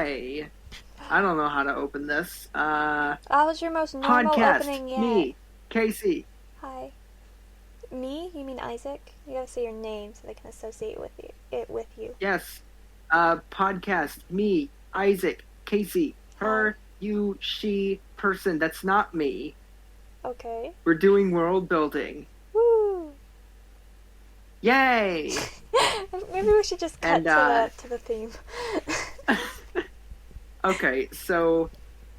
Okay. I don't know how to open this. That was your most normal Podcast. opening yet. Me, Casey. Hi. Me? You mean Isaac? You gotta say your name so they can associate it with you. Yes. Podcast. Me, Isaac, Casey. Hi. Her, you, she, person. That's not me. Okay. We're doing world building. Woo! Yay! Maybe we should just cut And, to the theme. okay, so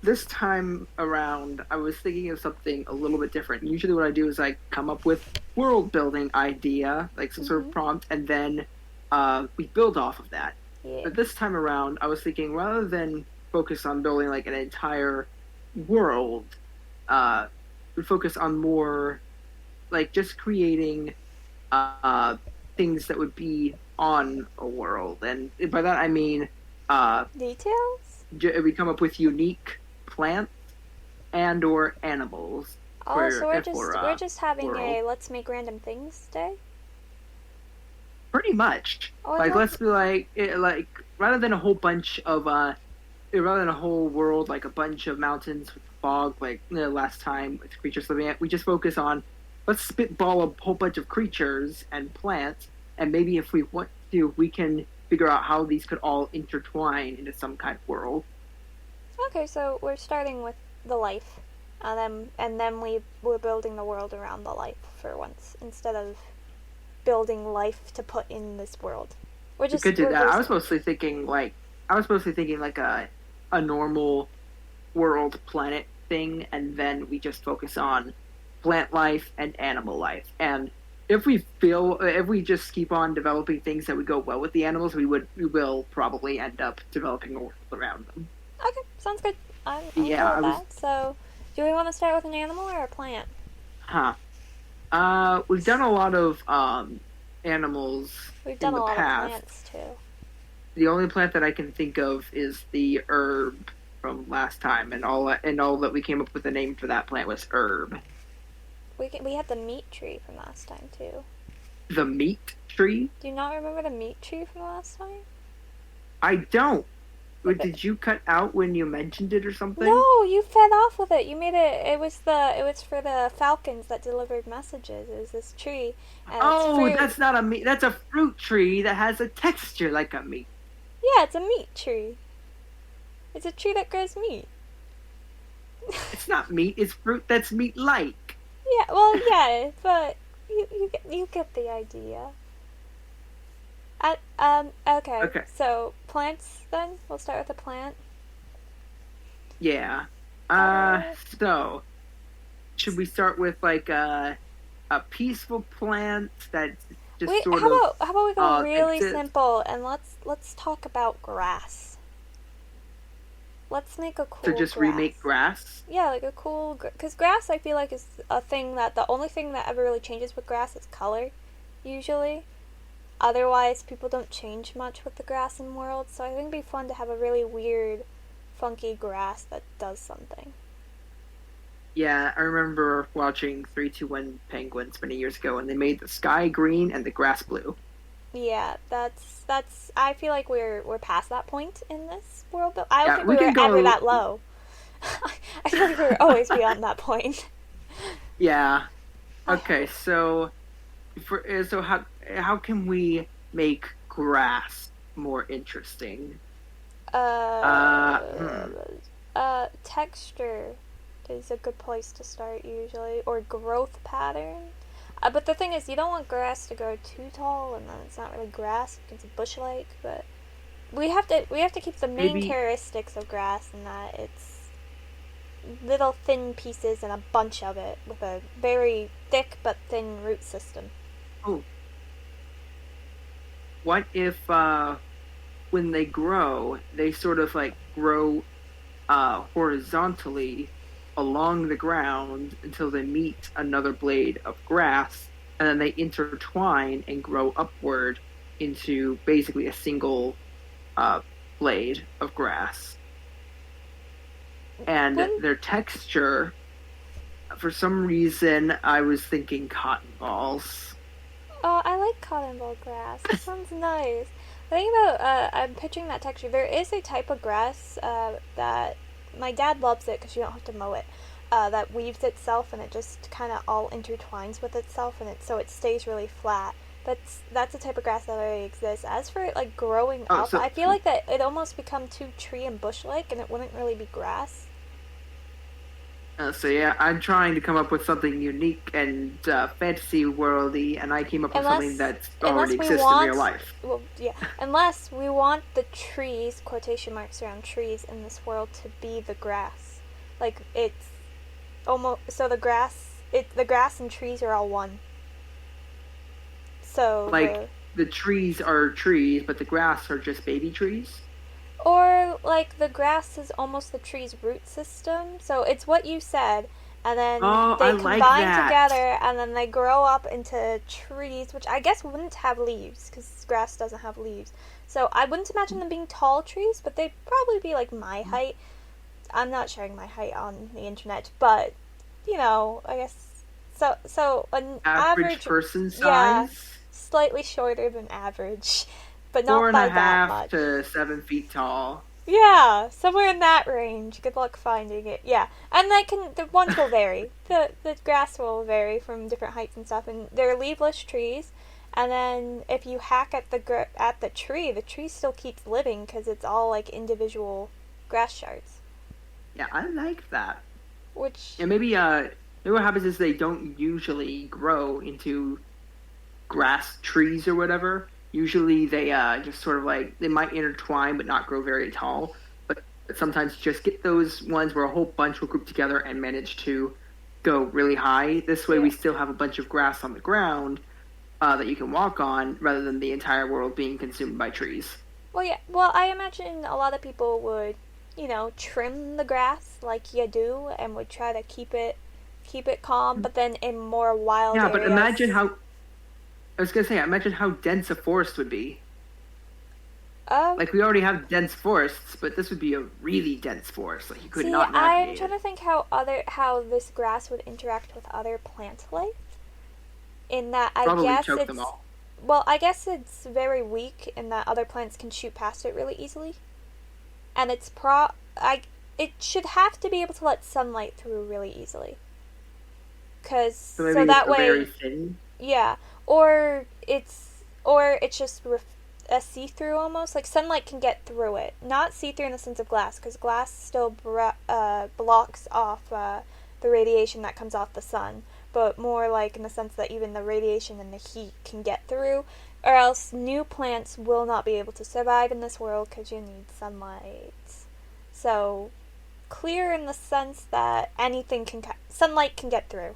this time around, I was thinking of something a little bit different. Usually, what I do is I come up with world building idea, like some sort of prompt, and then we build off of that. Yeah. But this time around, I was thinking rather than focus on building like an entire world, we focus on more like just creating things that would be on a world, and by that I mean Details? we come up with unique plants and or animals. Oh, so we're just having world. a let's make random things day? Pretty much. Oh, Like let's be like rather than a whole bunch of rather than a whole world like a bunch of mountains with fog like last time with creatures living at, we just focus on let's spitball a whole bunch of creatures and plants, and maybe if we want to we can figure out how these could all intertwine into some kind of world. Okay, so we're starting with the life, and then we're building the world around the life for once instead of building life to put in this world. We could do that. I was mostly thinking like a normal world planet thing, and then we just focus on plant life and animal life. And if we just keep on developing things that would go well with the animals, we will probably end up developing a world around them. Okay, sounds good. I'm Yeah, cool with that. So, do we want to start with an animal or a plant? We've done a lot of animals. We've done in a the lot past. of plants too. The only plant that I can think of is the herb from last time, and all that we came up with a name for that plant was herb. We had the meat tree from last time too. The meat tree? Do you not remember the meat tree from last time? I don't. Did you cut out when you mentioned it or something? No, you fed off with it. You made it. It was for the falcons that delivered messages. It was this tree. And oh, that's not a meat. That's a fruit tree that has a texture like a meat. Yeah, it's a meat tree. It's a tree that grows meat. It's not meat. It's fruit that's meat-like. Yeah, well, yeah, but you get the idea. Okay. So plants then. We'll start with a plant. Yeah. So should we start with like a peaceful plant that just Wait, sort how of about we go really exists? simple and let's talk about grass. Let's make a cool. So just grass. remake grass. Yeah, like a cool, because grass I feel like is a thing that the only thing that ever really changes with grass is color, usually. Otherwise, people don't change much with the grass in world, so I think it'd be fun to have a really weird, funky grass that does something. Yeah, I remember watching 3-2-1 Penguins many years ago, and they made the sky green and the grass blue. Yeah, that's. I feel like we're past that point in this world. But I don't think we we were can ever go... that low. I feel like we were always beyond that point. Yeah. Okay, so how can we make grass more interesting? Texture is a good place to start usually, or growth pattern. But the thing is, you don't want grass to grow too tall, and then it's not really grass; it's bush-like. But we have to keep the main characteristics of grass, in that it's little thin pieces and a bunch of it with a very thick but thin root system. Oh. What if when they grow, they sort of like grow horizontally along the ground until they meet another blade of grass, and then they intertwine and grow upward into basically a single blade of grass. And their texture, for some reason, I was thinking cotton balls. Oh, I like cotton ball grass. It sounds nice. thing about I'm picturing that texture. There is a type of grass that my dad loves it because you don't have to mow it. That weaves itself and it just kind of all intertwines with itself, and so it stays really flat. That's a type of grass that already exists. As for it like growing Oh, up, so I feel like that it almost become too tree and bush like, and it wouldn't really be grass. so yeah, I'm trying to come up with something unique and fantasy worldy, and I came up with something Unless that unless already we exists in real want, life. well, yeah, unless we want the trees, quotation marks around trees in this world, to be the grass. Like it's almost so the grass and trees are all one. So Like the trees are trees, but the grass are just baby trees. or like the grass is almost the tree's root system. So it's what you said, and then Oh, I they like combine that. together, and then they grow up into trees, which I guess wouldn't have leaves because grass doesn't have leaves. So I wouldn't imagine them being tall trees, but they'd probably be like my height. I'm not sharing my height on the internet, but I guess so an Average average, person yeah, size, slightly shorter than average, but four not and a by that half much. to 7 feet tall. Yeah, somewhere in that range. Good luck finding it. Yeah, and the ones will vary. The grass will vary from different heights and stuff, and they're leafless trees. And then if you hack at the tree still keeps living because it's all like individual grass shards. Yeah, I like that. Which, Yeah, maybe what happens is they don't usually grow into grass trees or whatever. Usually they just sort of like they might intertwine but not grow very tall. But sometimes you just get those ones where a whole bunch will group together and manage to go really high. This way yeah. we still have a bunch of grass on the ground that you can walk on rather than the entire world being consumed by trees. Well, yeah. Well, I imagine a lot of people would, trim the grass like you do, and would try to keep it calm. But then in more wild Yeah, but imagine areas, how I was gonna say, imagine how dense a forest would be. um, Like we already have dense forests, but this would be a really dense forest. Like you could see, not I'm navigate trying to it. think how this grass would interact with other plant life. In that, I Probably guess choke them it's all. well, I guess it's very weak in that other plants can shoot past it really easily, and it should have to be able to let sunlight through really easily, cause So so maybe that a very way, thin. yeah, or it's just a see-through almost. Like sunlight can get through it, not see-through in the sense of glass, because glass still blocks off the radiation that comes off the sun, but more like in the sense that even the radiation and the heat can get through, or else new plants will not be able to survive in this world because you need sunlight. So clear in the sense that sunlight can get through,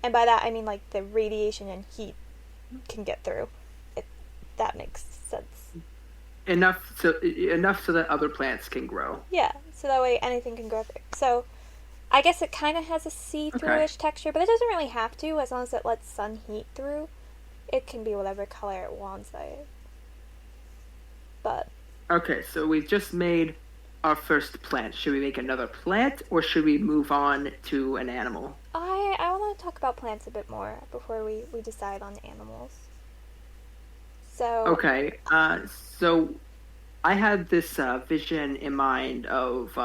and by that I mean like the radiation and heat can get through. If that makes sense. Enough so that other plants can grow. Yeah, so that way anything can grow through. So I guess it kind of has a Okay. see-through-ish texture, but it doesn't really have to as long as it lets sun heat through. It can be whatever color it wants. But Okay, so we've just made our first plant. Should we make another plant or should we move on to an animal? I want to talk about plants a bit more before we decide on animals. So Okay, so I had this vision in mind of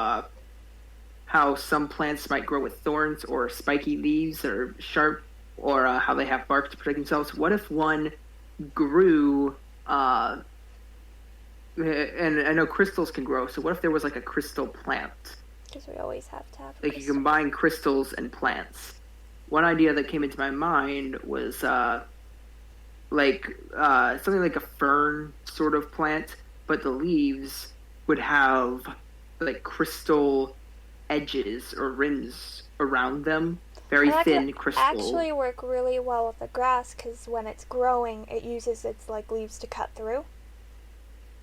how some plants might grow with thorns or spiky leaves that are sharp, or how they have bark to protect themselves. What if one grew, and I know crystals can grow, so what if there was like a crystal plant? because we always have to have a Like you crystal. combine crystals and plants. One idea that came into my mind was something like a fern sort of plant, but the leaves would have like crystal edges or rims around them, very And that could thin crystal. actually work really well with the grass because when it's growing, it uses its like leaves to cut through.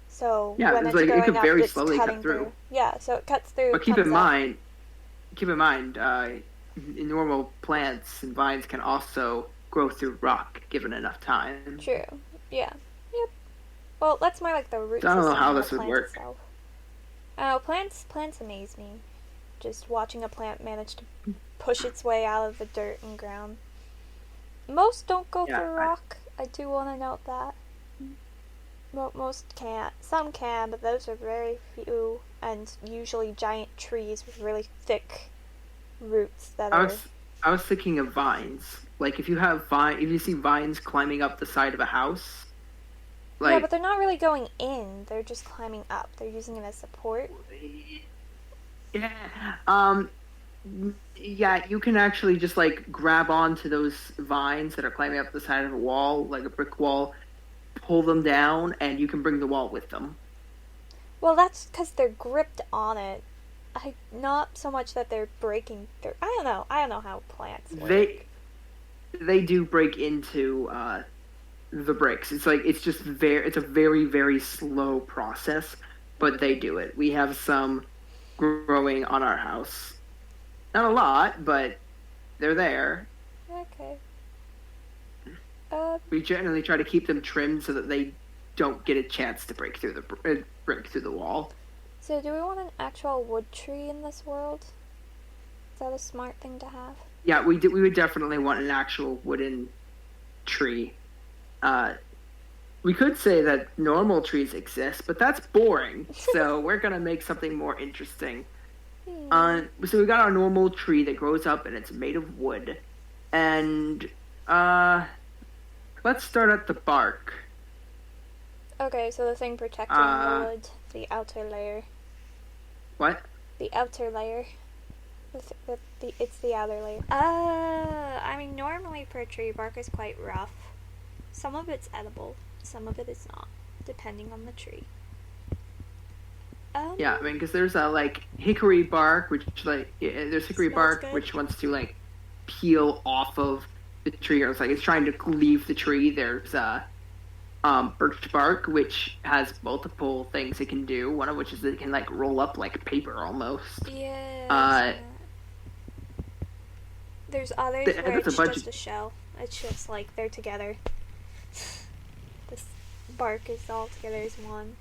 So Yeah, when it's it's like it growing could up, very it's slowly cut cutting through. through. Yeah, so it cuts through, But keep comes in up. mind, normal plants and vines can also grow through rock given enough time. True. Yeah. Yep. Well, that's more like the root So I don't know system how than the this would plant work. itself. Oh, plants amaze me. Just watching a plant manage to push its way out of the dirt and ground. Most don't go Yeah, through rock. I do want to note that. Most can't. Some can, but those are very few, and usually giant trees with really thick roots that I are. was I was thinking of vines. Like if you see vines climbing up the side of a house, Yeah, but like they're not really going in. They're just climbing up. They're using it as support. yeah, yeah, you can actually just like grab onto those vines that are climbing up the side of a wall, like a brick wall, pull them down, and you can bring the wall with them. Well, that's because they're gripped on it. Not so much that they're breaking through. I don't know. I don't know how plants work. They they do break into the bricks. It's a very very slow process, but they do it. We have some growing on our house. Not a lot, but they're there. Okay. Um. We generally try to keep them trimmed so that they don't get a chance to break through the wall. So, do we want an actual wood tree in this world? Is that a smart thing to have? Yeah, we would definitely want an actual wooden tree. Uh, we could say that normal trees exist, but that's boring. So we're gonna make something more interesting. So we got our normal tree that grows up and it's made of wood, and uh, let's start at the bark. Okay, so the thing protecting the Uh, wood, the outer layer. what? The outer layer. It's the outer layer. I mean, normally per tree bark is quite rough. Some of it's edible, some of it is not, depending on the tree. Yeah, I mean, because there's like hickory bark, which there's hickory Smells bark good. which wants to like peel off of the tree, or it's trying to leave the tree. There's birch bark, which has multiple things it can do. One of which is it can like roll up like paper almost. Yeah. Uh, There's others th- where there's a it's bunch just of a shell. It's just like they're together. This bark is all together as one.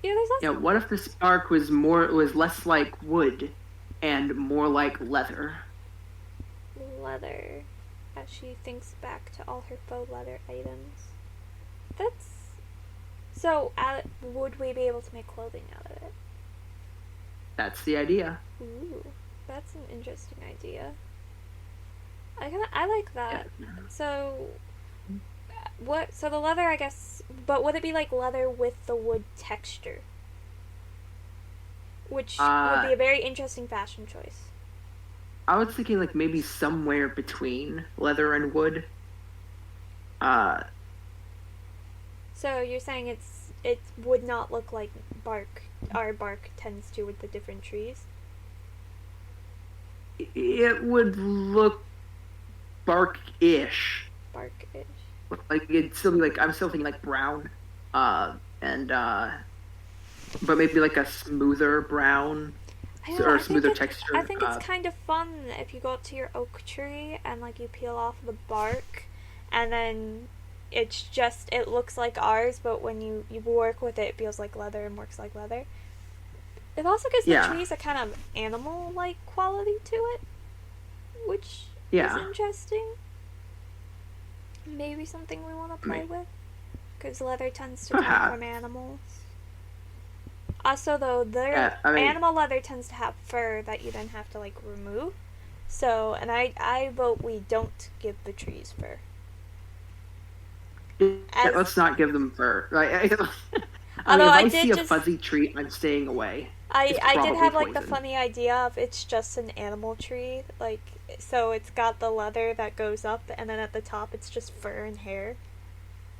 Yeah, there's Yeah, also what if this bark was less like wood and more like leather? leather as she thinks back to all her faux leather items. That's so. Would we be able to make clothing out of it? That's the idea. Ooh, that's an interesting idea. I like Yeah. that. So what? So the leather, I guess. But would it be like leather with the wood texture? Which would be a very interesting fashion choice. I was thinking like maybe somewhere between leather and wood. Uh, So you're saying it would not look like bark. Our bark tends to with the different trees. it would look bark-ish. Bark-ish. Like it'd still be like I'm still thinking like brown. And but maybe like a smoother brown I don't know, or I a think smoother texture. I think it's kind of fun if you go up to your oak tree and like you peel off the bark, and then it looks like ours, but when you work with it, it feels like leather and works like leather. It also gives the Yeah. trees a kind of animal-like quality to it, which is Yeah. interesting. Maybe something we want to play with, because leather tends to come Perhaps. from animals. Also, though, Yeah, I mean- animal leather tends to have fur that you then have to like remove. So, and I vote we don't give the trees fur. Yeah, let's not give them fur. Right? I mean, Although if I I did see a just- fuzzy tree, I'm staying away. I It's did probably have like the poison. funny idea of it's just an animal tree, like so it's got the leather that goes up, and then at the top it's just fur and hair,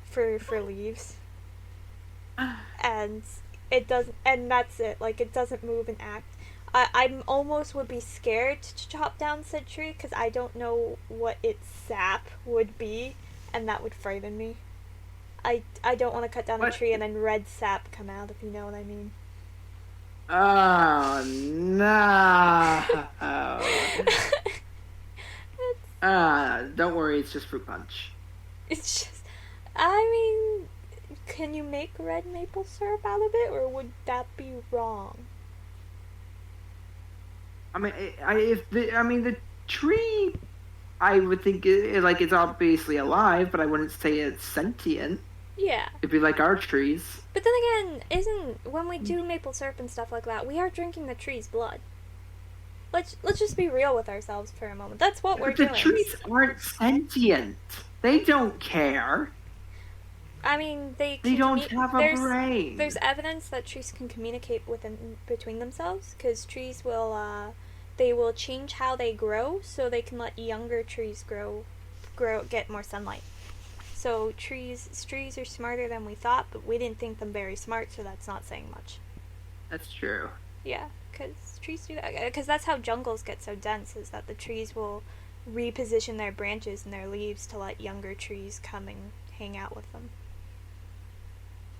for leaves, and it doesn't, and that's it. Like it doesn't move and act. I'm almost would be scared to chop down said tree because I don't know what its sap would be, and that would frighten me. I don't want to cut down a What? tree and then red sap come out, if you know what I mean. Oh no! Don't worry, it's just fruit punch. It's just, I mean, can you make red maple syrup out of it, or would that be wrong? I mean, the tree, I would think like it's obviously alive, but I wouldn't say it's sentient. Yeah. It'd be like our trees. But then again, isn't when we do maple syrup and stuff like that, we are drinking the tree's blood. Let's just be real with ourselves for a moment. That's what we're But the doing. trees aren't sentient. They don't care. I mean, They don't have a brain. There's evidence that trees can communicate between themselves because trees will they will change how they grow so they can let younger trees grow get more sunlight. So trees are smarter than we thought, but we didn't think them very smart, so that's not saying much. That's true. Yeah, because trees do that. Because that's how jungles get so dense, is that the trees will reposition their branches and their leaves to let younger trees come and hang out with them.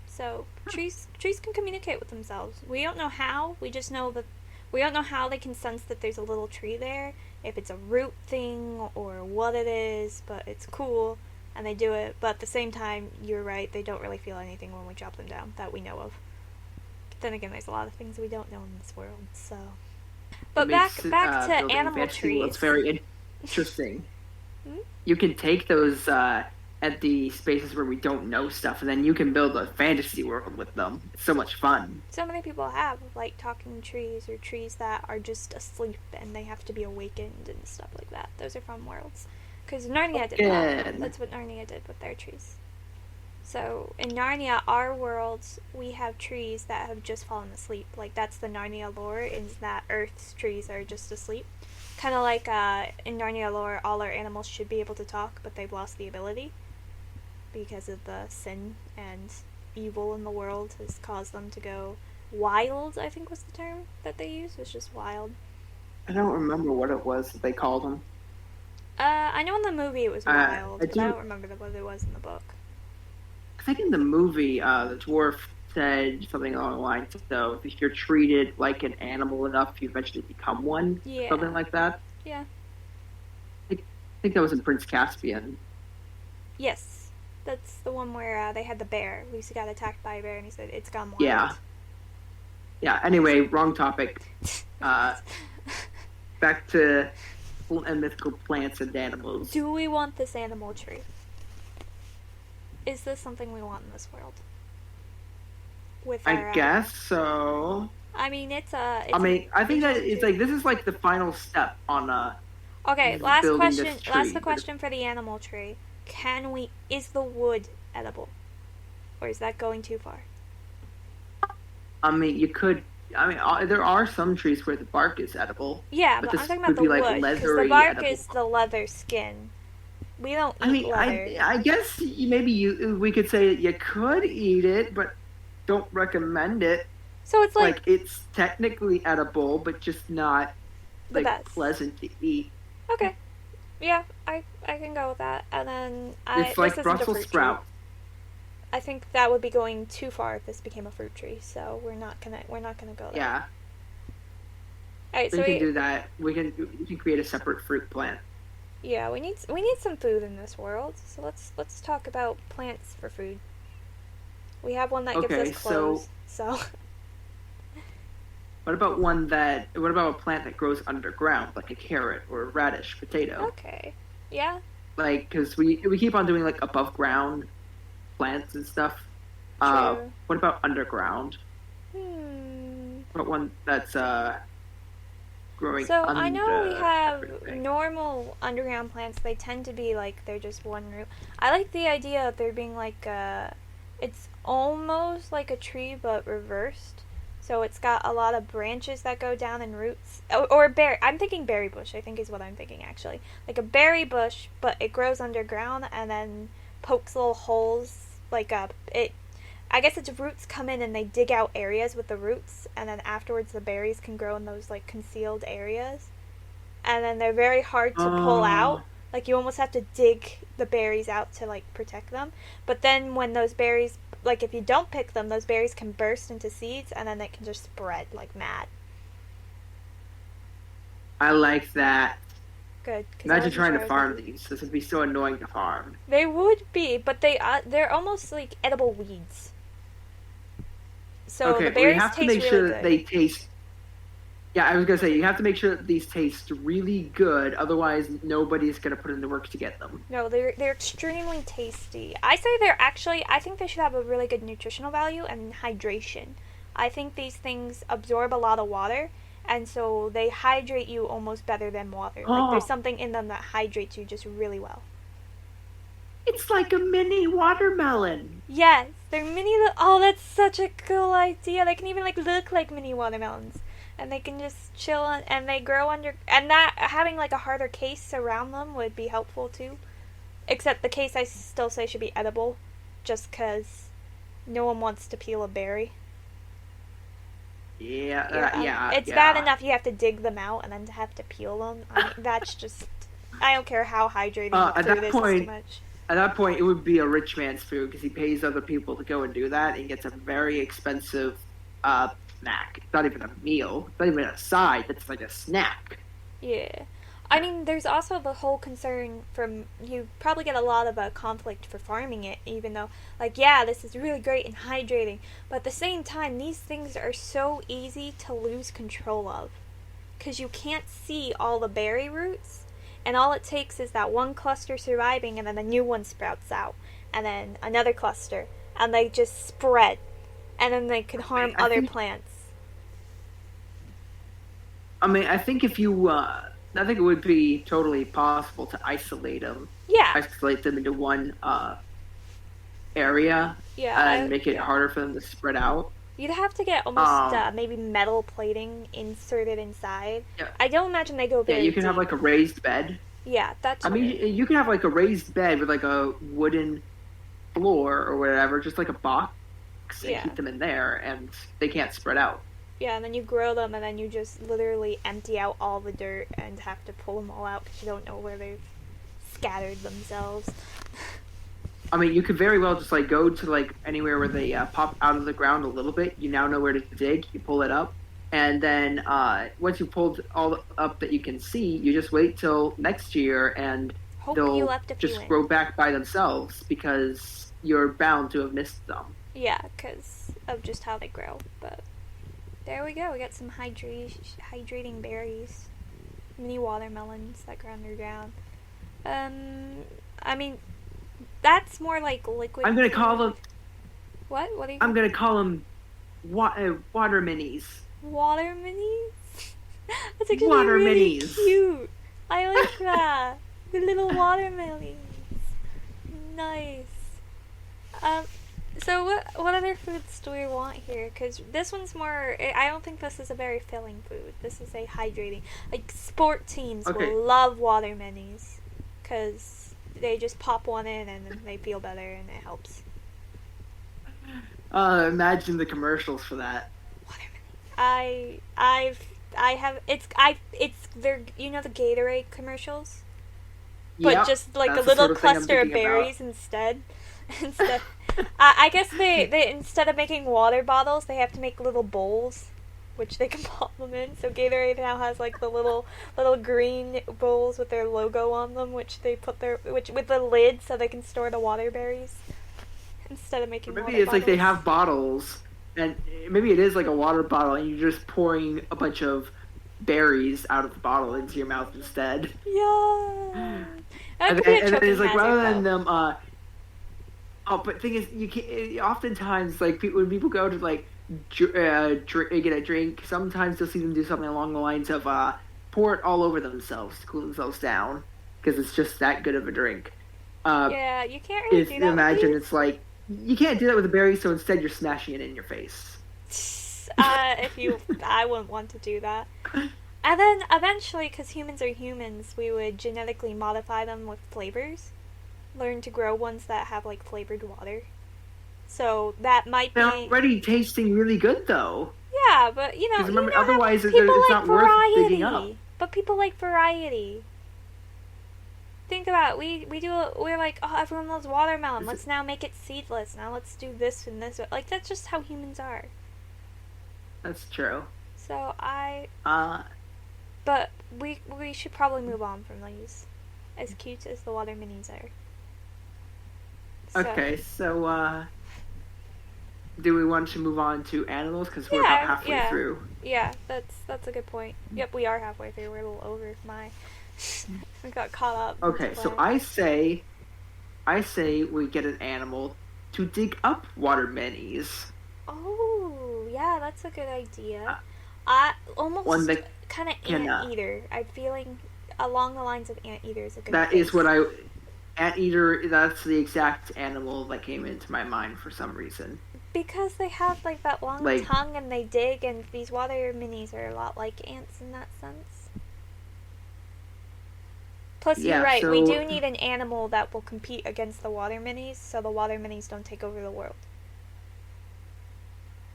So trees can communicate with themselves. We don't know how. We just know that we don't know how they can sense that there's a little tree there, if it's a root thing or what it is, but it's cool and they do it. But at the same time, you're right, they don't really feel anything when we drop them down that we know of. But then again, there's a lot of things we don't know in this world, so. But back to animal trees. It's very interesting. Hmm? You can take those empty spaces where we don't know stuff, and then you can build a fantasy world with them. It's so much fun. So many people have, like, talking trees or trees that are just asleep and they have to be awakened and stuff like that. Those are fun worlds. Because Narnia did that. That's what Narnia did with their trees. So, in Narnia, our worlds, we have trees that have just fallen asleep. Like, that's the Narnia lore, is that Earth's trees are just asleep. Kind of like, in Narnia lore, all our animals should be able to talk, but they've lost the ability. Because of the sin and evil in the world has caused them to go wild, I think was the term that they used. It was just wild. I don't remember what it was that they called them. I know in the movie it was wild, but I don't remember what it was in the book. I think in the movie, the dwarf said something along the lines of, if you're treated like an animal enough, you eventually become one. Yeah. Something like that. Yeah. I think that was in Prince Caspian. Yes. That's the one where they had the bear. Lucy got attacked by a bear and he said, it's gone wild. Yeah. Yeah, anyway, wrong topic. Back to mythical plants and animals. Do we want this animal tree? Is this something we want in this world? I guess so. I mean, I think that it's like, this is like the final step on okay, last question. Last question for the animal tree. Is the wood edible? Or is that going too far? There are some trees where the bark is edible. Yeah, but I'm talking about the wood, because the bark is the leather skin. We don't eat leather. I guess we could say that you could eat it, but don't recommend it. So it's like it's technically edible, but just not the best. Pleasant to eat. Okay. Yeah, I can go with that. And then it's like Brussels sprouts. I think that would be going too far if this became a fruit tree, so we're not gonna go there. Yeah. Alright, so we can do that. We can create a separate fruit plant. Yeah, we need some food in this world. So let's talk about plants for food. We have one that gives us clothes. So What about a plant that grows underground, like a carrot or a radish, potato? Okay. Yeah. Like, because we keep on doing, like, above ground plants and stuff. True. What about underground? What one that's growing So under I know we have everything? normal underground plants. They tend to be like they're just one root. I like the idea of there being like it's almost like a tree but reversed. So it's got a lot of branches that go down and roots. Or berry. I'm thinking berry bush, I think is what I'm thinking actually. Like a berry bush, but it grows underground and then pokes little holes. I guess its roots come in and they dig out areas with the roots. And then afterwards the berries can grow in those like concealed areas. And then they're very hard to pull out. Like you almost have to dig the berries out to like protect them. But then when those berries, like if you don't pick them, those berries can burst into seeds and then they can just spread like mad. I like that. Good. Imagine trying to farm these. This would be so annoying to farm. They would be, but they're almost like edible weeds. So okay, the berries we have to taste make really sure good. that they taste. Yeah, I was gonna say you have to make sure that these taste really good, otherwise nobody's gonna put in the work to get them. No, they're extremely tasty. I say they're actually. I think they should have a really good nutritional value and hydration. I think these things absorb a lot of water, and so they hydrate you almost better than water. Like there's Oh, something in them that hydrates you just really well. it's like a mini watermelon. Yes, they're mini. Oh, that's such a cool idea. They can even like look like mini watermelons, and they can just chill and they grow under. And that having like a harder case around them would be helpful too. Except the case I still say should be edible, just because no one wants to peel a berry. Yeah, Yeah, it's bad yeah. enough you have to dig them out and then to have to peel them. I mean, that's just. I don't care how hydrating the At fruit that is, it's too point, much. at that point, it would be a rich man's food because he pays other people to go and do that, and gets a very expensive snack. It's not even a meal. It's not even a side. It's like a snack. Yeah. I mean, there's also the whole concern from you probably get a lot of conflict for farming it, even though, like, yeah, this is really great and hydrating, but at the same time, these things are so easy to lose control of because you can't see all the berry roots, and all it takes is that one cluster surviving, and then a new one sprouts out, and then another cluster, and they just spread, and then they can harm I other think. plants. I mean, I think if you, I think it would be totally possible to Yeah, isolate them into one area, yeah, and make it yeah. harder for them to spread out. You'd have to get almost Um, maybe metal plating inserted inside. yeah, I don't imagine they go yeah, very you can have deep. like a raised bed. Yeah, that's I mean, true. you can have like a raised bed with like a wooden floor or whatever, just like a box, and Yeah, keep them in there, and they can't spread out. yeah, and then you grow them, and then you just literally empty out all the dirt and have to pull them all out because you don't know where they've scattered themselves. I mean, you could very well just like go to like anywhere where they pop out of the ground a little bit. You now know where to dig. You pull it up, and then once you pulled all up that you can see, you just wait till next year, and Hope you they'll left a few just in. grow back by themselves because you're bound to have missed them. Yeah, because of just how they grow. But there we go. We got some hydrating berries, mini watermelons that grow underground. I mean, that's more like liquid I'm gonna call food. them. What? What are you I'm calling gonna call them water minis. water minis? That's actually Water really minis. cute. I like that. The little watermelons. Nice. Um, so what other foods do we want here? Because this one's more. I don't think this is a very filling food. This is a hydrating. Like sport teams Okay, will love water minis, because they just pop one in and then they feel better and it helps. imagine the commercials for that. Water mini. I have it's they're the Gatorade commercials, but Yep, just like a that's the little sort of thing I'm cluster of thinking about. berries instead. Instead, I guess they instead of making water bottles, they have to make little bowls, which they can pop them in. So Gatorade now has like the little green bowls with their logo on them, which they put their which with the lid so they can store the water berries instead of Or making maybe water it's like they bottles. have bottles, and maybe it is like a water bottle, and you're just pouring a bunch of berries out of the bottle into your mouth instead. Yeah, that And could be then, a and then choking it's like hazard rather than though. them, but thing is, you can oftentimes like when people go to like get a drink, sometimes you'll see them do something along the lines of pour it all over themselves to cool themselves down because it's just that good of a drink. Uh, Yeah, you can't really if do you that with imagine these. it's like you can't do that with a berry, so instead you're smashing it in your face. If you, I wouldn't want to do that. And then eventually, because humans are humans, we would genetically modify them with flavors. Learn to grow ones that have like flavored water. So that might They're be, already tasting really good though. yeah, but Because you remember, know how otherwise people it's like not worth digging up. variety. But people like variety. Think about it. We're like, oh, everyone loves watermelon. Is it- Let's now make it seedless. Now let's do this and this. Like that's just how humans are. That's true. So I Uh, But we should probably move on from these, as cute as the water minis are. So okay, so do we want to move on to animals? Because we're about Yeah, halfway yeah, through. yeah. That's a good point. Yep, we are halfway through. We're a little over. My, we got caught up. Okay, so I say we get an animal to dig up water minis. Oh, yeah, that's a good idea. Uh, I one almost that kind of can. anteater. I'm feeling along the lines of anteater is a good That is place. what I. Anteater. That's the exact animal that came into my mind for some reason. Because they have like that long Like, tongue and they dig, and these water minis are a lot like ants in that sense. Plus, you're yeah. right, we So do need an animal that will compete against the water minis so the water minis don't take over the world.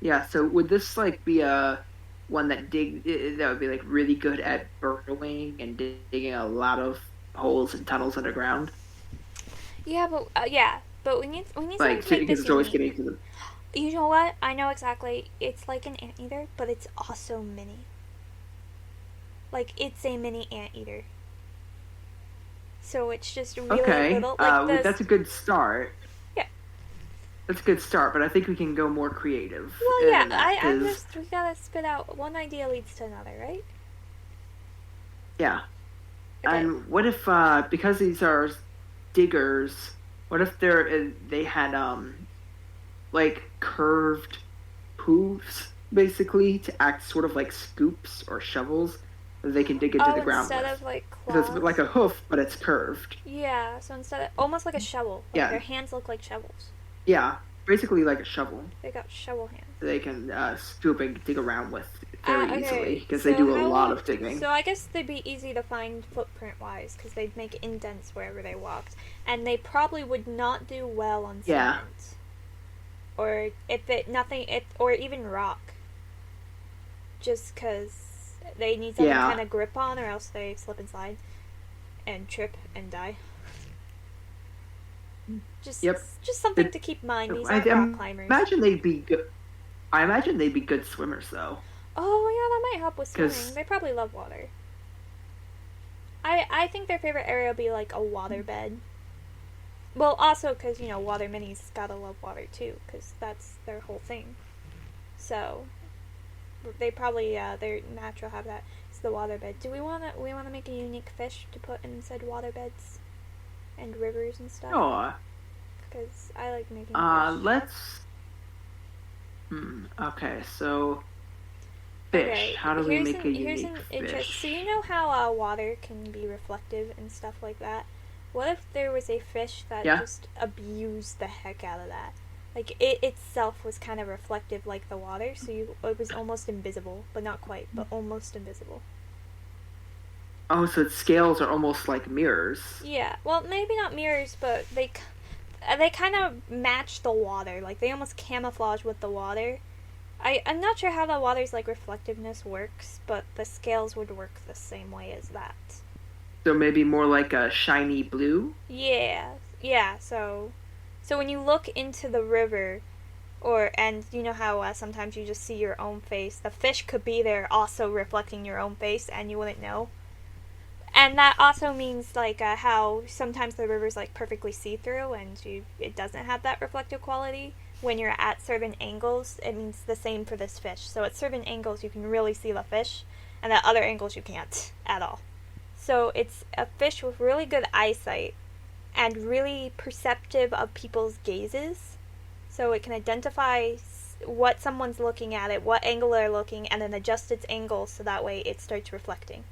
yeah. So would this like be a one that would be like really good at burrowing and digging a lot of holes and tunnels underground? But we need something Like to make because this it's always unique. getting to the. You know what? I know exactly. It's like an anteater, but it's also mini. Like it's a mini anteater. So it's just really Okay, little. Like this. that's a good start. Yeah. That's a good start, but I think we can go more creative Well, yeah. than that I'm because just. We gotta spit out one idea leads to another, right? yeah. Okay. And what if because these are diggers, what if they had like curved hooves basically to act sort of like scoops or shovels that they can dig into Oh, the ground instead with. of like So it's claws. like a hoof, but it's curved. Yeah. So instead of almost like a shovel. Like Yeah, their hands look like shovels. yeah, basically like a shovel. They got shovel hands. They can scoop and dig around with very easily Okay, because they so do a how lot would of digging. so I guess they'd be easy to find footprint wise because they'd make indents wherever they walked, and they probably would not do well on Yeah, cement or if it nothing it or even rock, just because they need something yeah, kind of grip on, or else they slip and slide and trip and die. Just yep. just something to keep in mind. These I aren't rock climbers. imagine they'd be good. I imagine they'd be good swimmers though, Oh yeah, that might help with swimming. because They probably love water. I think their favorite area would be like a water bed. Well, also because water minis gotta love water too, because that's their whole thing. So they probably their natural habitat is the water bed. Do we wanna make a unique fish to put inside water beds and rivers and stuff? oh, Because I like making fish. let's. Okay, so fish. Okay, How do we make a here's unique an interest. So fish? you know how water can be reflective and stuff like that. What if there was a fish that Yeah. just abused the heck out of that? Like it itself was kind of reflective like the water, so it was almost invisible, but not quite, but almost invisible. Oh, so its scales are almost like mirrors. Yeah, well, maybe not mirrors, but they kind of match the water. Like they almost camouflage with the water. I'm not sure how the water's like reflectiveness works, but the scales would work the same way as that. So maybe more like a shiny blue. Yeah, yeah. So when you look into the river, and you know how sometimes you just see your own face, the fish could be there also reflecting your own face, and you wouldn't know. And that also means like how sometimes the river's like perfectly see through, and it doesn't have that reflective quality. When you're at certain angles, it means the same for this fish. So at certain angles, you can really see the fish, and at other angles, you can't at all. So it's a fish with really good eyesight and really perceptive of people's gazes. So it can identify what someone's looking at it, what angle they're looking, and then adjust its angle so that way it starts reflecting.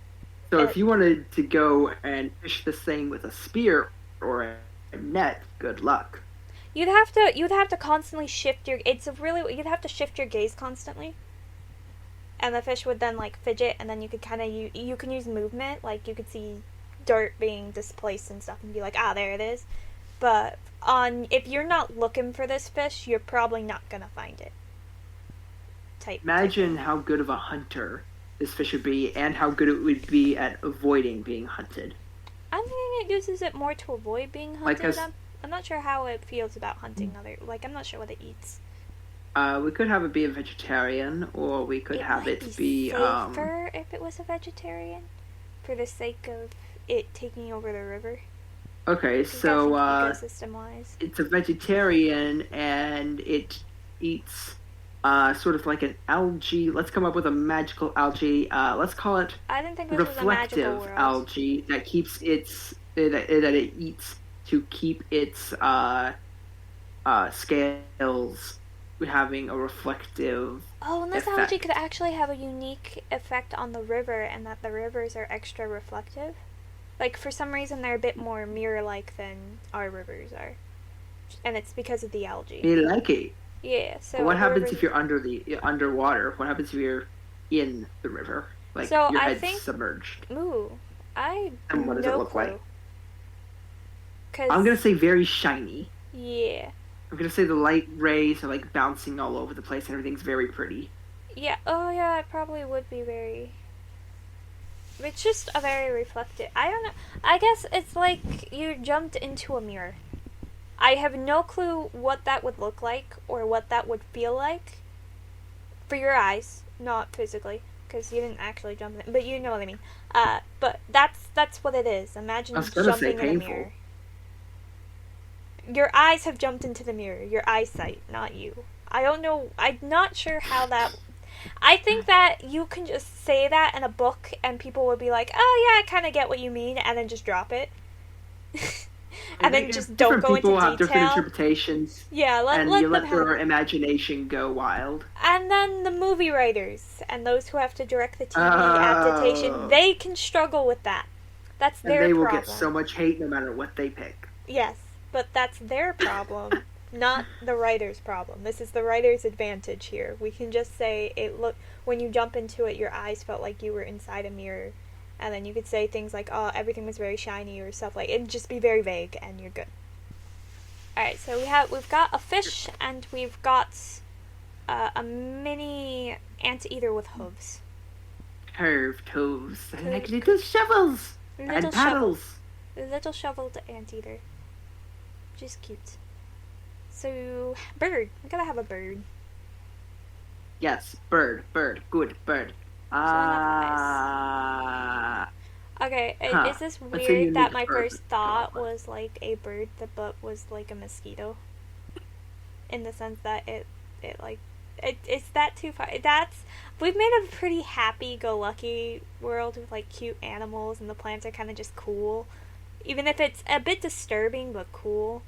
So And if you wanted to go and fish this thing with a spear or a net, good luck. you'd have to constantly shift your you'd have to shift your gaze constantly, and the fish would then like fidget, and then you could kind of you can use movement, like you could see dirt being displaced and stuff and be like, ah, there it is. But on if you're not looking for this fish, you're probably not gonna find it. Type Imagine thing. how good of a hunter this fish would be and how good it would be at avoiding being hunted. I'm thinking it uses it more to avoid being Like hunted. us, I'm not sure how it feels about hunting other. Like I'm not sure what it eats. we could have it be a vegetarian, or we could It have might it be be safer if it was a vegetarian, for the sake of it taking over the river. okay, Because I think so ecosystem wise. it's a vegetarian and it eats sort of like an algae. Let's come up with a magical algae. Let's call it I didn't think this was a magical reflective world. algae that keeps its that it eats to keep its scales having a reflective Oh, and this effect. algae could actually have a unique effect on the river, and that the rivers are extra reflective. Like, for some reason, they're a bit more mirror-like than our rivers are. And it's because of the algae. You like it. Yeah, But so what the happens rivers... if you're underwater? What happens if you're in the river? Like So, your I head's think... submerged. Ooh, I And what does it no look clue. like? Cause, I'm gonna say very shiny. yeah. I'm gonna say the light rays are like bouncing all over the place and everything's very pretty. Yeah, oh yeah, it probably would be very... It's just a very reflective... I don't know. I guess it's like you jumped into a mirror. I have no clue what that would look like or what that would feel like for your eyes, not physically, because you didn't actually jump in, but you know what I mean. But that's what it is. Imagine I was gonna say jumping in a painful. mirror. Your eyes have jumped into the mirror. Your eyesight, not you. I don't know. I'm not sure how that. I think that you can just say that in a book, and people would be like, "Oh yeah, I kind of get what you mean," and then just drop it. And then just don't Different go into people have different detail. interpretations, Yeah, and let you them let have. their imagination go wild. And then the movie writers and those who have to direct the TV Oh. adaptation, they can struggle with that. That's And their they will problem. get so much hate no matter what they pick. Yes, but that's their problem, not the writer's problem. This is the writer's advantage here. We can just say when you jump into it, your eyes felt like you were inside a mirror. And then you could say things like, "Oh, everything was very shiny," or stuff like. It'd just be very vague, and you're good. All right, so we've got a fish, and we've got a mini anteater with hooves. Curved hooves and like Curved- little shovels Little and paddles. Little shoveled anteater. Just cute. So, bird. We gotta have a bird. Yes, bird, good bird. Okay, Huh. is this What's a weird that unique my bird? first thought was like a bird but was like a mosquito? In the sense that it's that too far. We've made a pretty happy-go-lucky world with like cute animals, and the plants are kind of just cool, even if it's a bit disturbing but cool.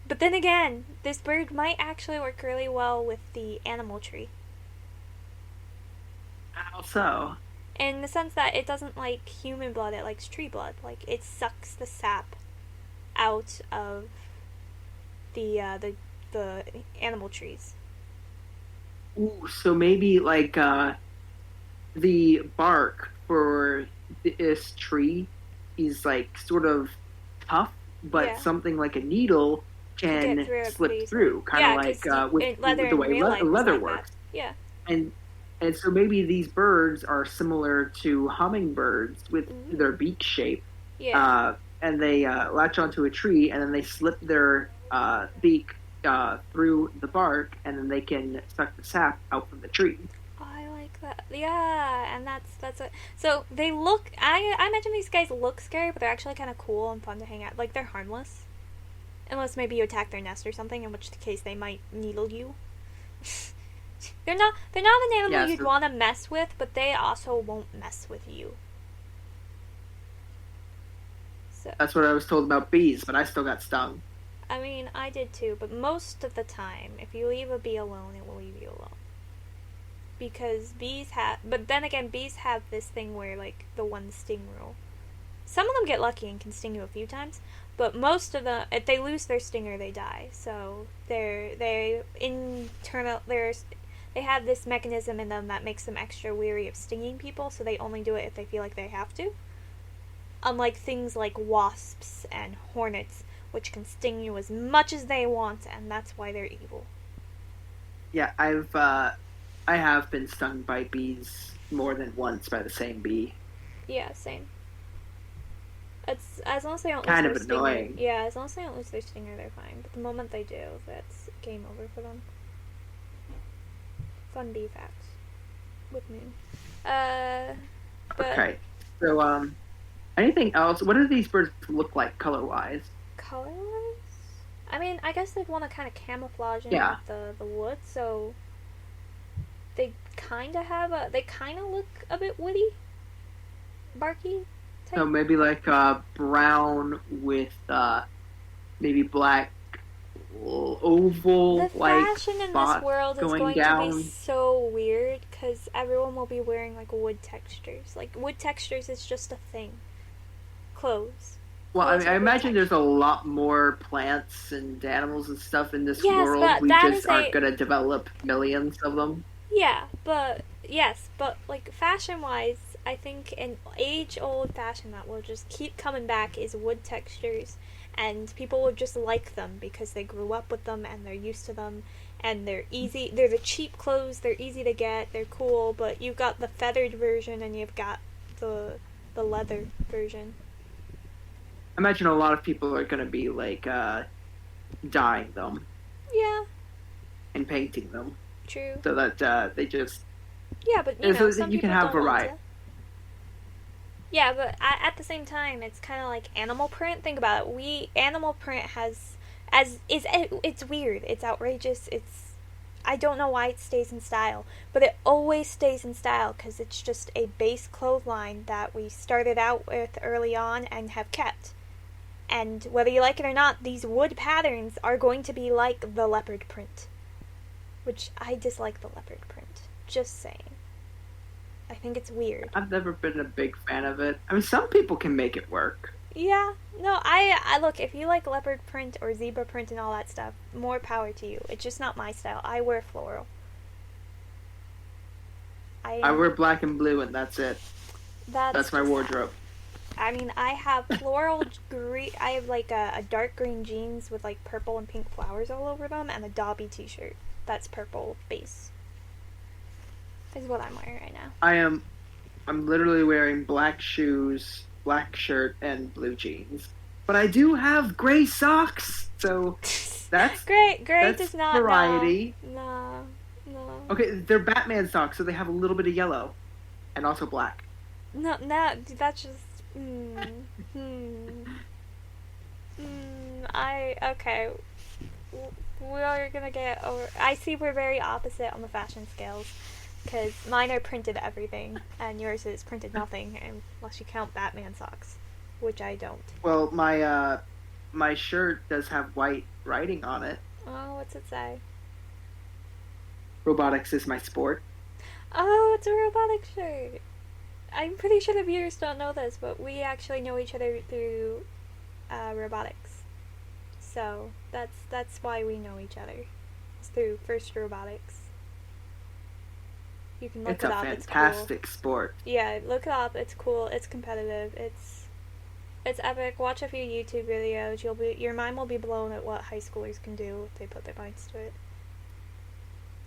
But then again, this bird might actually work really well with the animal tree. How so? In the sense that it doesn't like human blood, it likes tree blood. Like, it sucks the sap out of the animal trees. Ooh, so maybe like the bark for this tree is like sort of tough, but Yeah. something like a needle can Get through it slip pretty through, easily. kind of Yeah, like with leather the in way real life is leather like works. that. Yeah. And so maybe these birds are similar to hummingbirds with their beak shape. Yeah. And they latch onto a tree, and then they slip their beak through the bark, and then they can suck the sap out from the tree. Oh, I like that. Yeah, and that's it. So they look. I imagine these guys look scary, but they're actually kind of cool and fun to hang out. Like, they're harmless, unless maybe you attack their nest or something, in which case they might needle you. They're not an animal you'd want to mess with, but they also won't mess with you. So That's what I was told about bees, but I still got stung. I mean, I did too, but most of the time, if you leave a bee alone, it will leave you alone. Because but then again, bees have this thing where, like, the one sting rule. Some of them get lucky and can sting you a few times, but most of them, if they lose their stinger, they die. So they have this mechanism in them that makes them extra weary of stinging people, so they only do it if they feel like they have to. Unlike things like wasps and hornets, which can sting you as much as they want, and that's why they're evil. Yeah, I have been stung by bees more than once by the same bee. Yeah, same. It's as long as they don't kind lose of their annoying. stinger. Yeah, as long as they don't lose their stinger, they're fine. But the moment they do, that's game over for them. Fun bee facts with Moon. But Okay, so anything else? What do these birds look like color-wise? color-wise, I mean, I guess they'd want to kind of camouflage in Yeah. with the wood, so they kind of have a. They kind of look a bit woody, barky So type. maybe like brown with maybe black The oval like fashion in this spots world is going going to be down. so weird because everyone will be wearing like wood textures. Like wood textures is just a thing. Clothes, Well, I clothes mean, I with wood imagine there's a texture. lot more plants and animals and stuff in this Yes, world. but We that just is aren't a gonna develop millions of them. yeah, but yes, but like fashion wise, I think an age old fashion that will just keep coming back is wood textures, and people will just like them because they grew up with them and they're used to them, and they're easy. They're the cheap clothes. They're easy to get. They're cool. But you've got the feathered version and you've got the the leather version. I imagine a lot of people are gonna be like dyeing them Yeah, and painting them true. so that they just Yeah, but you know, so that some you can people have don't want variety. to. Yeah, but at the same time, it's kind of like animal print. Think about it. We animal print has as is it's weird. It's outrageous. It's I don't know why it stays in style, but it always stays in style because it's just a base clothesline that we started out with early on and have kept. And whether you like it or not, these wood patterns are going to be like the leopard print, which I dislike the leopard print. Just saying. I think it's weird. I've never been a big fan of it. I mean, some people can make it work. Yeah, no, I look, if you like leopard print or zebra print and all that stuff, more power to you. It's just not my style. I wear floral. I I wear black and blue, and that's it. that's That's my just that. wardrobe. I mean, I have floral green. I have like a dark green jeans with like purple and pink flowers all over them, and a Dobby T-shirt that's purple base. Is what I'm wearing right now. I am. I'm literally wearing black shoes, black shirt, and blue jeans. But I do have gray socks, so that's Great, great that's does not no, variety. no, no. Okay, they're Batman socks, so they have a little bit of yellow, and also black. No, no, that's just. Hmm. I. Okay. We are gonna get over. I see we're very opposite on the fashion scales. Because mine are printed everything, and yours is printed nothing, unless you count Batman socks, which I don't. Well, my shirt does have white writing on it. Oh, what's it say? Robotics is my sport. Oh, it's a robotic shirt. I'm pretty sure the viewers don't know this, but we actually know each other through robotics. So that's why we know each other. It's through First Robotics. You can look It's it a up. It's cool. fantastic sport. Yeah, look it up. It's cool. It's competitive. It's epic. Watch a few YouTube videos. Your mind will be blown at what high schoolers can do if they put their minds to it.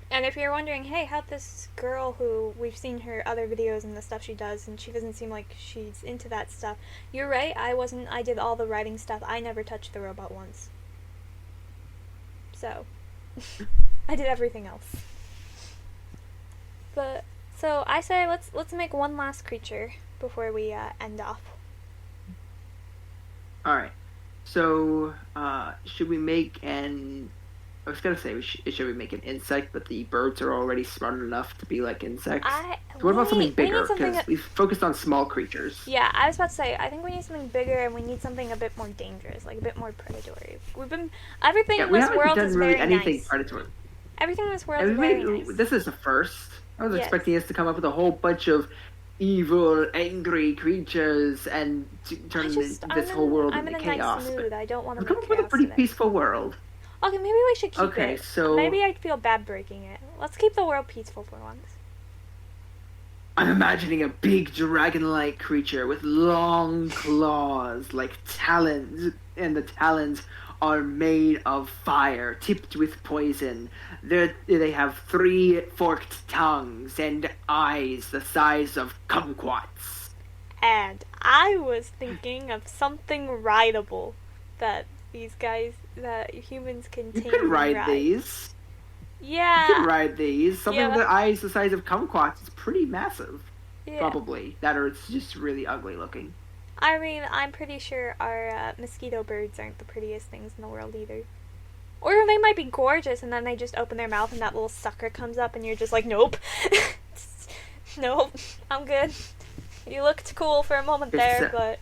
And if you're wondering, hey, how'd this girl who we've seen her other videos and the stuff she does, and she doesn't seem like she's into that stuff. You're right. I wasn't. I did all the writing stuff. I never touched the robot once. So, I did everything else. But so I say let's make one last creature before we end off. All right. So, should we make an? I was gonna say, should we make an insect, but the birds are already smart enough to be like insects. I So what about something we bigger? need something. Because we've focused on small creatures. Yeah, I was about to say. I think we need something bigger, and we need something a bit more dangerous, like a bit more predatory. We've been everything Yeah, in we this haven't world done is really very anything nice. predatory. Everything in this world is very nice. This is a first. I was Yes. expecting us to come up with a whole bunch of evil, angry creatures and turn this whole world I'm into in a chaos. nice mood. I don't want to We've come make up with a chaos pretty today. peaceful world. Okay, maybe we should keep Okay, it. so Maybe I'd feel bad breaking it. Let's keep the world peaceful for once. I'm imagining a big dragon-like creature with long claws like talons, and the talons are made of fire, tipped with poison. They have 3 forked tongues and eyes the size of kumquats. And I was thinking of something rideable that that humans can tame You could and ride these. You Yeah, could ride these. Something yeah, with eyes the size of kumquats is pretty massive. yeah. Probably. That or it's just really ugly looking. I mean, I'm pretty sure our mosquito birds aren't the prettiest things in the world either. Or they might be gorgeous and then they just open their mouth and that little sucker comes up and you're just like, nope. Nope, I'm good. You looked cool for a moment there, but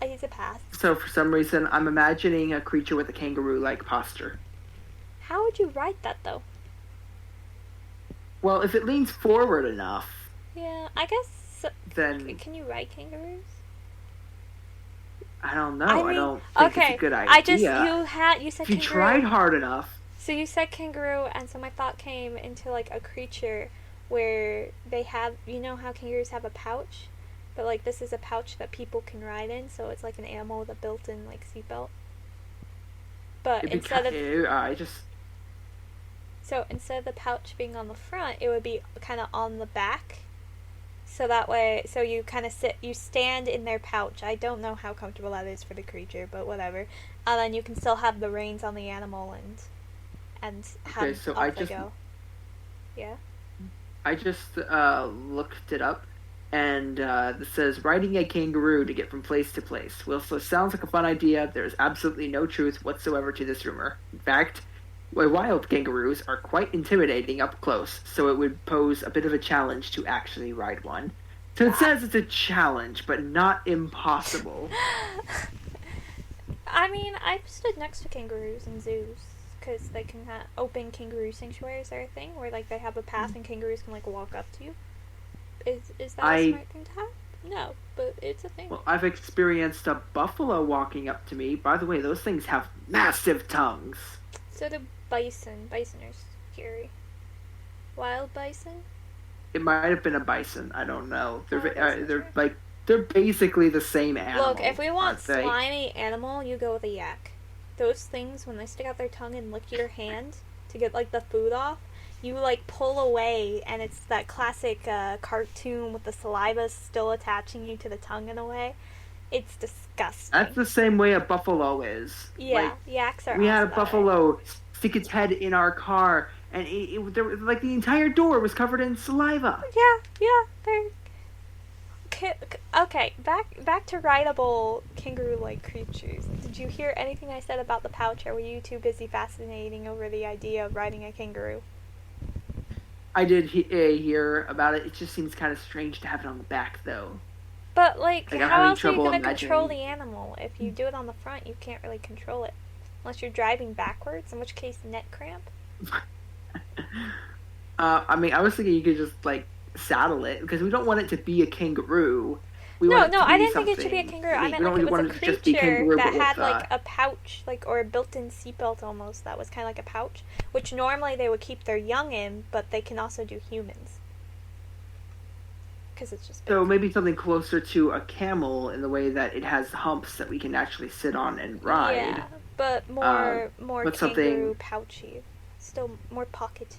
I use a pass. So for some reason, I'm imagining a creature with a kangaroo-like posture. How would you write that, though? Well, if it leans forward enough... Yeah, I guess... Then... Can you write kangaroos? I don't know. I mean, I don't think it's a good idea. You said if you kangaroo. tried hard enough... So you said kangaroo, and so my thought came into, like, a creature where they have... You know how kangaroos have a pouch? But, like, this is a pouch that people can ride in, so it's like an animal with a built-in, like, seatbelt. But instead of... So instead of the pouch being on the front, it would be kind of on the back. So that way, so you kind of you stand in their pouch. I don't know how comfortable that is for the creature, but whatever. And then you can still have the reins on the animal and have off they go. Yeah? I just looked it up. And it says, riding a kangaroo to get from place to place. Well, so it sounds like a fun idea. There's absolutely no truth whatsoever to this rumor. In fact, wild kangaroos are quite intimidating up close, so it would pose a bit of a challenge to actually ride one. So it says it's a challenge, but not impossible. I mean, I've stood next to kangaroos in zoos, because they can have open kangaroo sanctuaries are a thing, where like they have a path and kangaroos can like walk up to you. Is that a smart thing to have? No, but it's a thing. Well, I've experienced a buffalo walking up to me. By the way, those things have massive tongues. So do bison. Bison are scary. Wild bison? It might have been a bison. I don't know. They're basically the same animal. Look, if we want slimy animal, you go with a yak. Those things, when they stick out their tongue and lick your hand to get like the food off, you like pull away, and it's that classic cartoon with the saliva still attaching you to the tongue in a way. It's disgusting. That's the same way a buffalo is. Yeah, yaks are. We had a buffalo stick its head in our car, and there was like the entire door was covered in saliva. Yeah. Okay, back to rideable kangaroo-like creatures. Did you hear anything I said about the pouch, or were you too busy fascinating over the idea of riding a kangaroo? I did hear about it. It just seems kind of strange to have it on the back, though. But, like how else are you going to control the animal? If you do it on the front, you can't really control it. Unless you're driving backwards, in which case, neck cramp. I mean, I was thinking you could just, like, saddle it, because we don't want it to be a kangaroo. No, I didn't think it should be a kangaroo. I meant like it was a creature that had like a pouch, like, or a built-in seatbelt almost, that was kind of like a pouch, which normally they would keep their young in, but they can also do humans. Because it's just big. So maybe something closer to a camel in the way that it has humps that we can actually sit on and ride. Yeah, but more kangaroo pouchy. Still more pocket.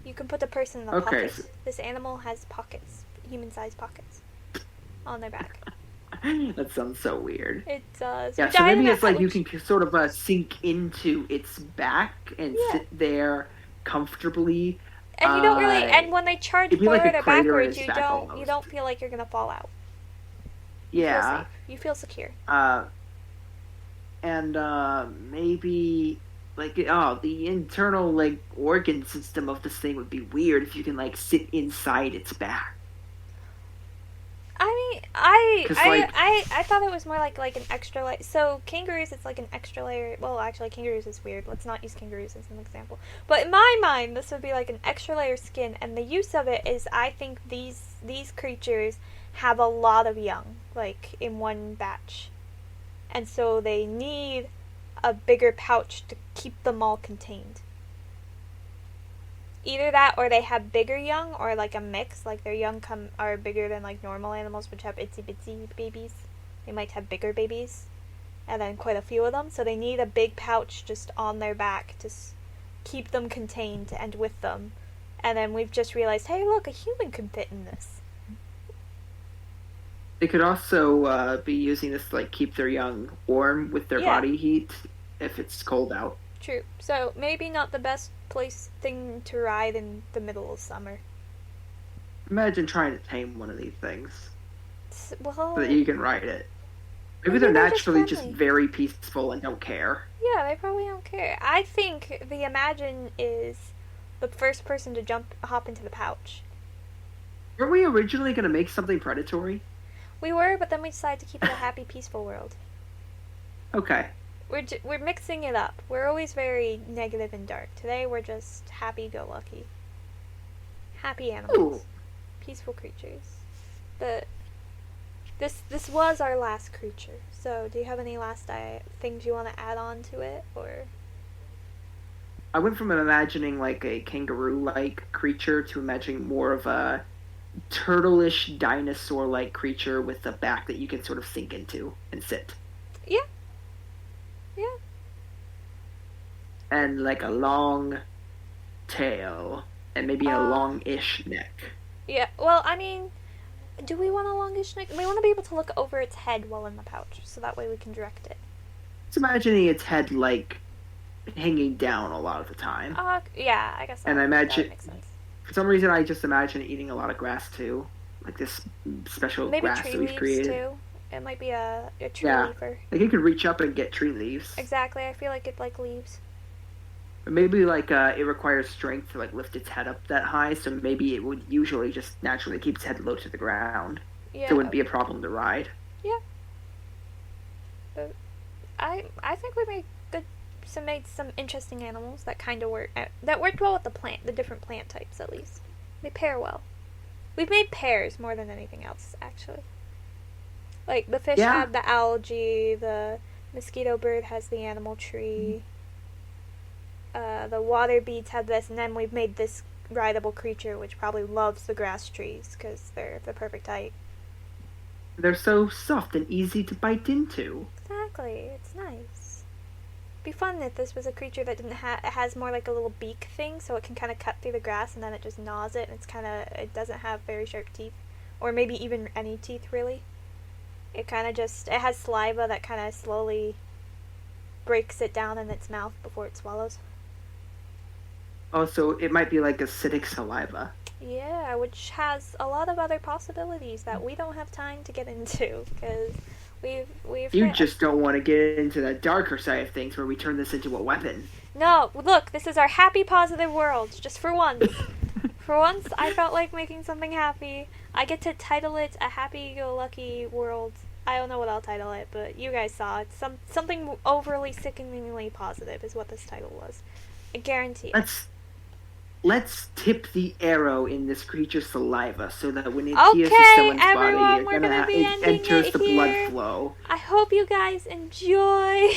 You can put the person in the pocket. So this animal has pockets, human-sized pockets, on their back. That sounds so weird. It does. Yeah, so maybe it's like you can sort of sink into its back and sit there comfortably. And you don't really. And when they charge forward or backwards, you don't feel like you're gonna fall out. Yeah. You feel secure. And maybe like the internal like organ system of this thing would be weird if you can like sit inside its back. I mean, I thought it was more like an extra layer. So kangaroos, it's like an extra layer. Well, actually, kangaroos is weird. Let's not use kangaroos as an example. But in my mind, this would be like an extra layer skin, and the use of it is, I think these creatures have a lot of young, like in one batch, and so they need a bigger pouch to keep them all contained. Either that, or they have bigger young, or like a mix, like their young are bigger than like normal animals, which have itsy bitsy babies. They might have bigger babies, and then quite a few of them, so they need a big pouch just on their back to keep them contained and with them. And then we've just realized, hey look, a human can fit in this. They could also be using this to like keep their young warm with their body heat if it's cold out. True. So maybe not the best thing to ride in the middle of summer. Imagine trying to tame one of these things. Well, so that you can ride it. Maybe they're Maybe just naturally just friendly. very peaceful and don't care. Yeah, they probably don't care. I think the Imagine is the first person to hop into the pouch. Were we originally going to make something predatory? We were, but then we decided to keep it a happy, peaceful world. Okay. We're mixing it up. We're always very negative and dark. Today we're just happy-go-lucky. Happy animals. Ooh. Peaceful creatures. But this was our last creature. So do you have any last things you want to add on to it, or? I went from imagining like a kangaroo-like creature to imagining more of a turtle-ish dinosaur-like creature with a back that you can sort of sink into and sit. Yeah. Yeah. And like a long tail and maybe a long-ish neck. Yeah. Well, I mean, do we want a longish neck? We want to be able to look over its head while in the pouch, so that way we can direct it. It's imagining its head like hanging down a lot of the time. Yeah, I guess And I imagine- that makes sense. For some reason, I just imagine it eating a lot of grass too, like this special Maybe grass tree that we've leaves created. too. It might be a tree Yeah. leafer. Like it could reach up and get tree leaves. Exactly. I feel like it like leaves. But maybe like it requires strength to like lift its head up that high, so maybe it would usually just naturally keep its head low to the ground. Yeah. So it wouldn't be a problem to ride. I think we made some interesting animals that kind of that worked well with the different plant types at least. They pair well. We've made pairs more than anything else actually. Like the fish Yeah. had the algae, the mosquito bird has the animal tree. The water beads had this, and then we've made this rideable creature which probably loves the grass trees because they're the perfect height. They're so soft and easy to bite into. Exactly, it's nice. It'd be fun if this was a creature that didn't it has more like a little beak thing, so it can kind of cut through the grass and then it just gnaws it, and it doesn't have very sharp teeth, or maybe even any teeth really. It has saliva that kind of slowly breaks it down in its mouth before it swallows. Also, it might be like acidic saliva. Yeah, which has a lot of other possibilities that we don't have time to get into because we've You just don't want to get into the darker side of things where we turn this into a weapon. No, look, this is our happy, positive world. Just for once. For once, I felt like making something happy. I get to title it a happy-go-lucky world. I don't know what I'll title it, but you guys saw it. Something overly sickeningly positive is what this title was. I guarantee it. Let's tip the arrow in this creature's saliva so that when it Okay, pierces someone's everyone, body, we're gonna be it ending enters it the here. blood flow. I hope you guys enjoy.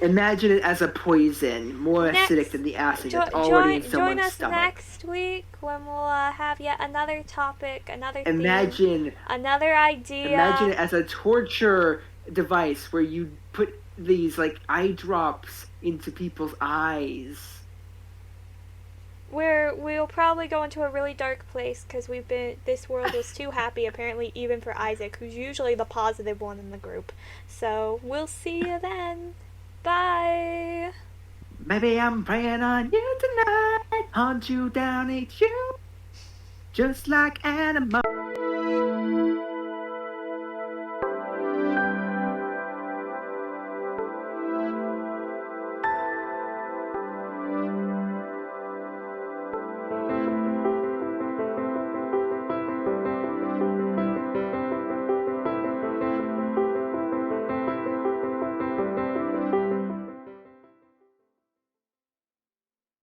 Imagine it as a poison, more Next- acidic than the acid that's already in join someone's us stomach. next week when we'll have yet another topic, another theme, Imagine another idea. Imagine it as a torture device where you put these like eye drops into people's eyes. We'll probably go into a really dark place because this world was too happy apparently, even for Isaac, who's usually the positive one in the group. So we'll see you then. Bye. Maybe I'm praying on you tonight, hunt you down, eat you, just like animals.